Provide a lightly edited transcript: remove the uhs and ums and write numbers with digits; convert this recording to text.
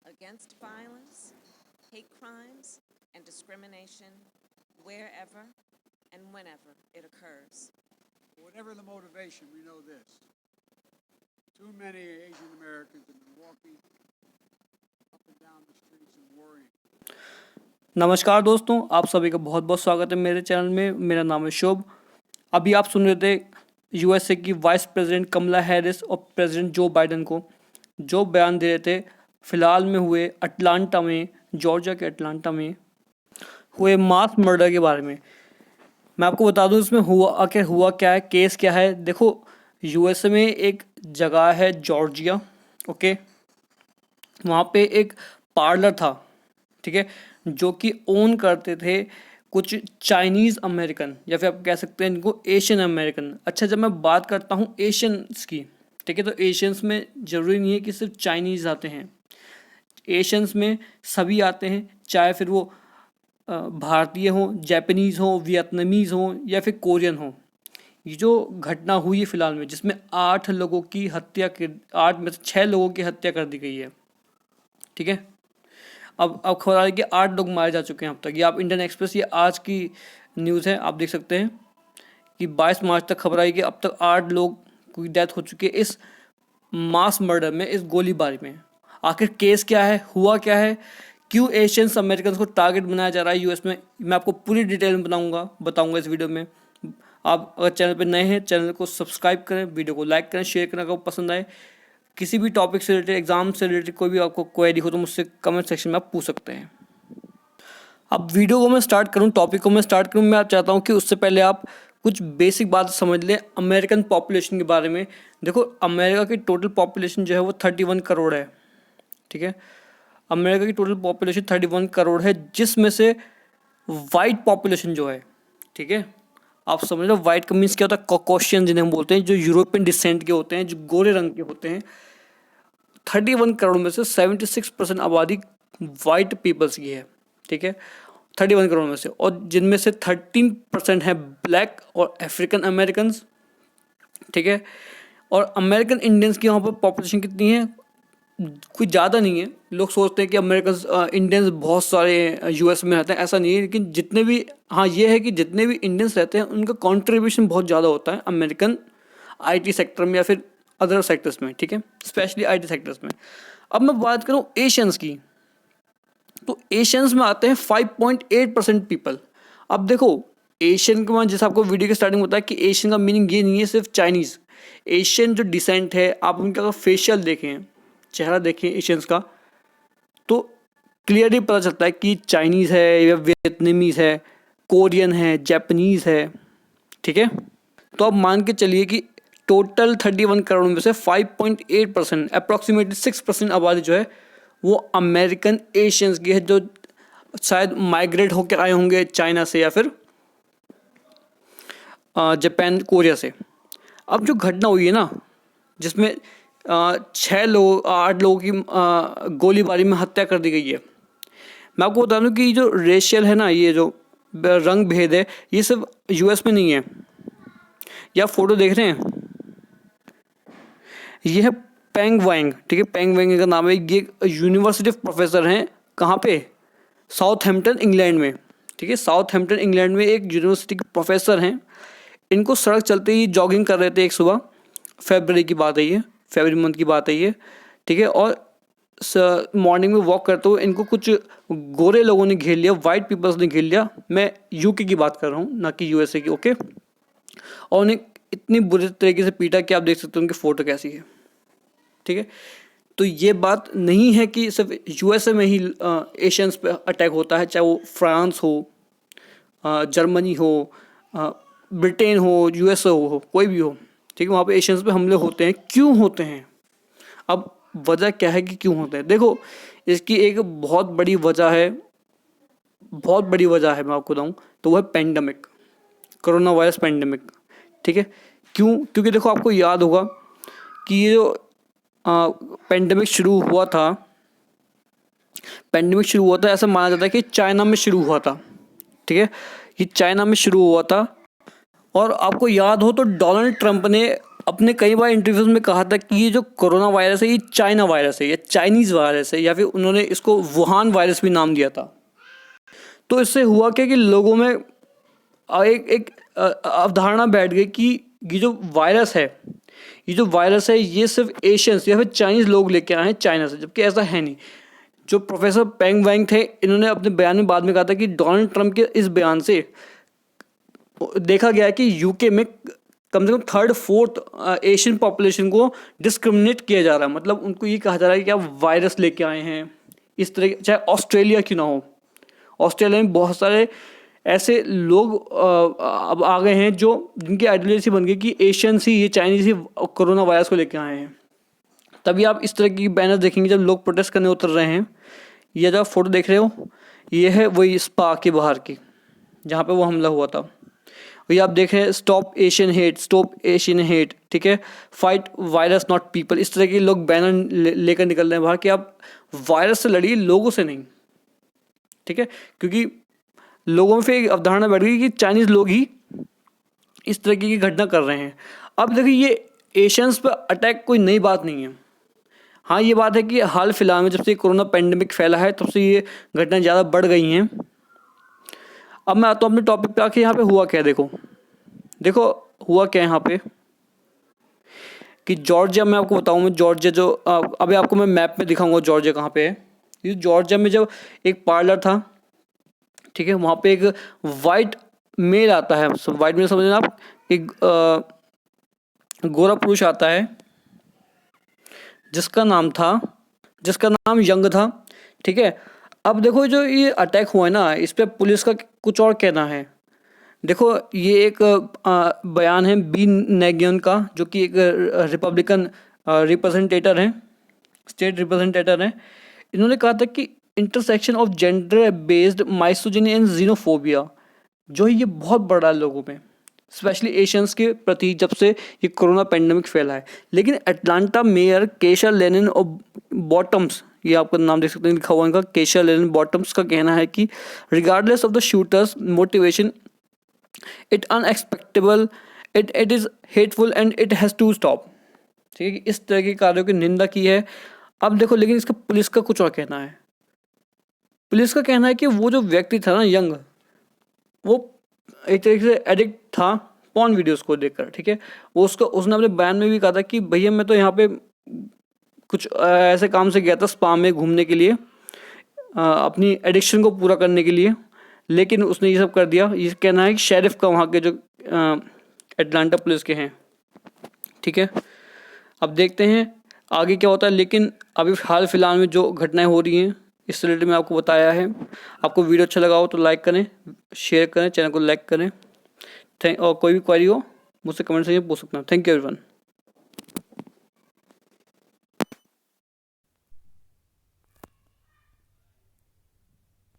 against violence, hate crimes, and discrimination wherever and whenever it occurs. Whatever the motivation, we know this. Too many Asian Americans have been walking up and down the streets and worrying. नमस्कार दोस्तों, आप सभी का बहुत बहुत स्वागत है मेरे चैनल में। मेरा नाम है शुभ। अभी आप सुन रहे थे यूएसए की वाइस प्रेसिडेंट कमला हैरिस और प्रेसिडेंट जो बाइडन को जो बयान दे रहे थे फिलहाल में हुए अटलांटा में, जॉर्जिया के अटलांटा में हुए मास मर्डर के बारे में। मैं आपको बता दूं इसमें हुआ क्या है, केस क्या है। देखो, यूएसए में एक जगह है जॉर्जिया, ओके, वहाँ पे एक पार्लर था, ठीक है, जो कि ओन करते थे कुछ चाइनीज़ अमेरिकन, या फिर आप कह सकते हैं इनको एशियन अमेरिकन। अच्छा, जब मैं बात करता हूँ एशियंस की, ठीक है, तो एशियंस में ज़रूरी नहीं है कि सिर्फ चाइनीज़ आते हैं, एशियंस में सभी आते हैं, चाहे फिर वो भारतीय हों, जापानीज़ हों, वियतनामीज़ हों या फिर कोरियन हों। ये जो घटना हुई है फिलहाल में, जिसमें 8 लोगों की हत्या 8 में से 6 लोगों की हत्या कर दी गई है, ठीक है। अब खबर आ रही है कि 8 लोग मारे जा चुके हैं अब तक। ये आप इंडियन एक्सप्रेस, ये आज की न्यूज़ है, आप देख सकते हैं कि 22 मार्च तक खबर आई कि अब तक 8 लोग की डेथ हो चुकी है इस मास मर्डर में, इस गोलीबारी में। आखिर केस क्या है, हुआ क्या है, क्यों एशियंस अमेरिकन को टारगेट बनाया जा रहा है यूएस में, मैं आपको पूरी डिटेल में बताऊंगा इस वीडियो में। आप अगर चैनल पर नए हैं, चैनल को सब्सक्राइब करें, वीडियो को लाइक करें, शेयर करें अगर पसंद आए। किसी भी टॉपिक से रिलेटेड, एग्जाम से रिलेटेड कोई भी आपको क्वेरी हो तो मुझसे कमेंट सेक्शन में आप पूछ सकते हैं। अब वीडियो को मैं स्टार्ट करूं, टॉपिक को मैं स्टार्ट करूं, मैं चाहता हूं कि उससे पहले आप कुछ बेसिक बात समझ लें अमेरिकन पॉपुलेशन के बारे में। देखो, अमेरिका की टोटल पॉपुलेशन जो है वो 31 करोड़ है, ठीक है। अमेरिका की टोटल पॉपुलेशन 31 करोड़ है, जिसमें से वाइट पॉपुलेशन जो है, ठीक है, आप समझ लो वाइट का मीन्स क्या होता है, कॉकॉशियन जिन्हें हम बोलते हैं, जो यूरोपियन डिसेंट के होते हैं, जो गोरे रंग के होते हैं। 31 करोड़ में से 76% आबादी वाइट पीपल्स की है, ठीक है, 31 करोड़ में से, और जिनमें से 13% है ब्लैक और अफ्रीकन अमेरिकन, ठीक है। और अमेरिकन इंडियंस की वहाँ पर पॉपुलेशन कितनी है, कोई ज़्यादा नहीं है। लोग सोचते हैं कि अमेरिकन इंडियंस बहुत सारे यूएस में रहते हैं, ऐसा नहीं है। लेकिन जितने भी, हाँ ये है कि जितने भी इंडियंस रहते हैं उनका कंट्रीब्यूशन बहुत ज़्यादा होता है अमेरिकन आईटी सेक्टर में या फिर अदर सेक्टर्स में, ठीक है, स्पेशली आईटी सेक्टर्स में। अब मैं बात करूँ एशियंस की, तो एशियंस में आते हैं 5.8% पीपल। अब देखो, एशियन के बाद जैसे आपको वीडियो के स्टार्टिंग में बताया कि एशियन का मीनिंग ये नहीं है सिर्फ चाइनीज़। एशियन जो डिसेंट है, आप उनका अगर फेशियल देखें, चेहरा देखें एशियंस का, तो क्लियरली पता चलता है कि चाइनीज़ है या वियतनामीज़ है, कोरियन है, जापानीज़ है, ठीक है। तो अब मान के चलिए कि टोटल 31 करोड़ में से 5.8%, अप्रॉक्सीमेटली 6% आबादी जो है वो अमेरिकन एशियंस की है, जो शायद माइग्रेट होकर आए होंगे चाइना से या फिर जापान, कोरिया से। अब जो घटना हुई है ना, जिसमें 8 लोगों की गोलीबारी में हत्या कर दी गई है, मैं आपको बता दूं कि जो रेशियल है ना, ये जो रंग भेद है, ये सिर्फ यूएस में नहीं है। ये आप फोटो देख रहे हैं, ये है पेंग वांग, ठीक है, पेंग वांग का नाम है। ये यूनिवर्सिटी ऑफ प्रोफेसर हैं, कहाँ पे, साउथहैम्पटन इंग्लैंड में, ठीक है, साउथहैम्पटन इंग्लैंड में एक यूनिवर्सिटी के प्रोफेसर हैं। इनको सड़क चलते ही जॉगिंग कर रहे थे एक सुबह, फरवरी की बात है ये, फरवरी मंथ की बात है ये, ठीक है, और मॉर्निंग में वॉक करते हुए इनको कुछ गोरे लोगों ने घेर लिया, वाइट पीपल्स ने घेर लिया। मैं यूके की बात कर रहा हूँ, ना कि यूएसए की, ओके। और उन्हें इतनी बुरी तरीके से पीटा कि आप देख सकते हो उनकी फ़ोटो कैसी है, ठीक है। तो ये बात नहीं है कि सिर्फ यूएसए में ही एशियंस पे अटैक होता है, चाहे वो फ्रांस हो, जर्मनी हो, ब्रिटेन हो, यूएसए हो, कोई भी हो, ठीक है, वहाँ पे एशियंस पे हमले होते हैं। क्यों होते हैं, अब वजह क्या है कि क्यों होते हैं। देखो, इसकी एक बहुत बड़ी वजह है, बहुत बड़ी वजह है, मैं आपको बताऊँ तो वह है पेंडेमिक, कोरोना वायरस पेंडेमिक, ठीक है। क्यों, क्योंकि देखो आपको याद होगा कि ये जो पेंडेमिक शुरू हुआ था, ऐसा माना जाता है कि चाइना में शुरू हुआ था, ठीक है, ये चाइना में शुरू हुआ था। और आपको याद हो तो डोनाल्ड ट्रंप ने अपने कई बार इंटरव्यूज में कहा था कि ये जो कोरोना वायरस है ये चाइना वायरस है या चाइनीज़ वायरस है, या फिर उन्होंने इसको वुहान वायरस भी नाम दिया था। तो इससे हुआ क्या कि लोगों में एक अवधारणा बैठ गई कि ये जो वायरस है ये सिर्फ एशियंस या फिर चाइनीज़ लोग लेके आए हैं चाइना से, जबकि ऐसा है नहीं। जो प्रोफेसर पेंग वैंग थे, इन्होंने अपने बयान में बाद में कहा था कि डोनाल्ड ट्रंप के इस बयान से देखा गया है कि यूके में कम से come third fourth Asian population को डिस्क्रिमिनेट किया जा रहा है। मतलब उनको ये कहा जा रहा है कि आप वायरस लेके आए हैं इस तरह। चाहे ऑस्ट्रेलिया क्यों ना हो, ऑस्ट्रेलिया में बहुत सारे ऐसे लोग अब आ गए हैं जो जिनकी आइडियोलॉजी बन गई कि एशियंस ही, ये चाइनीज ही कोरोना वायरस को लेके आए हैं। तभी आप इस तरह की बैनर देखेंगे जब लोग प्रोटेस्ट करने उतर रहे हैं। ये जो आप फोटो देख रहे हो, ये है वही स्पा के बाहर की जहाँ पे वो हमला हुआ था। ये आप देख रहे हैं, स्टॉप एशियन हेट, ठीक है, फाइट वायरस नॉट पीपल। इस तरह के लोग बैनर लेकर निकल रहे हैं बाहर कि आप वायरस से लड़िए, लोगों से नहीं, ठीक है। क्योंकि लोगों में फिर एक अवधारणा बैठ गई कि चाइनीज़ लोग ही इस तरह की घटना कर रहे हैं। अब देखिए, ये एशियंस पर अटैक कोई नई बात नहीं है। हाँ, ये बात है कि हाल फिलहाल में जब से कोरोना पेंडेमिक फैला है तब से ये घटनाएं ज़्यादा बढ़ गई हैं। अब मैं आता हूँ अपने टॉपिक पे आके। यहाँ पे हुआ क्या, देखो हुआ क्या यहाँ पे कि जॉर्जिया में आपको बताऊँ मैं, जॉर्जिया जो अभी आपको मैं मैप में दिखाऊंगा जॉर्जिया कहाँ पे है। ये जॉर्जिया में जब एक पार्लर था, ठीक है, वहाँ पे एक वाइट मेल आता है। वाइट मेल समझना आप, एक गोरा पुरुष आता है जिसका नाम यंग था, ठीक है। अब देखो, जो ये अटैक हुआ है ना, इस पर पुलिस का कुछ और कहना है। देखो, ये एक बयान है बी नेगियन का, जो कि एक रिपब्लिकन रिप्रेजेंटेटर हैं, स्टेट रिप्रेजेंटेटर हैं। इन्होंने कहा था कि intersection of gender based misogyny and xenophobia जो है ये बहुत बढ़ रहा है लोगों में, स्पेशली एशियंस के प्रति, जब से ये कोरोना पेंडेमिक फैला है। लेकिन अटलांटा मेयर केशा लेनिन और बॉटम्स, ये आपका नाम देख सकते हैं लिखा हुआ इनका, केशा लेनिन बॉटम्स का कहना है कि regardless of the shooter's motivation, it unexpectable, it is hateful and it has to stop. ठीक है, इस तरह के कार्यों की निंदा की है। अब देखो, लेकिन इसका पुलिस का कुछ और कहना है। पुलिस का कहना है कि वो जो व्यक्ति था ना, यंग, वो एक तरीके से एडिक्ट था पॉर्न वीडियोस को देखकर, ठीक है। उसने अपने बयान में भी कहा था कि भैया मैं तो यहाँ पे कुछ ऐसे काम से गया था स्पा में घूमने के लिए, अपनी एडिक्शन को पूरा करने के लिए, लेकिन उसने ये सब कर दिया। ये कहना है कि शेरिफ का, वहाँ के जो अटलांटा पुलिस के हैं, ठीक है। अब देखते हैं आगे क्या होता है। लेकिन अभी हाल फिलहाल में जो घटनाएं हो रही हैं इस रिलेटेड में आपको बताया है। आपको वीडियो अच्छा लगा हो तो लाइक करें, शेयर करें, चैनल को लाइक करें। और कोई भी क्वेरी हो मुझसे कमेंट से पूछ सकते हैं। Thank you everyone.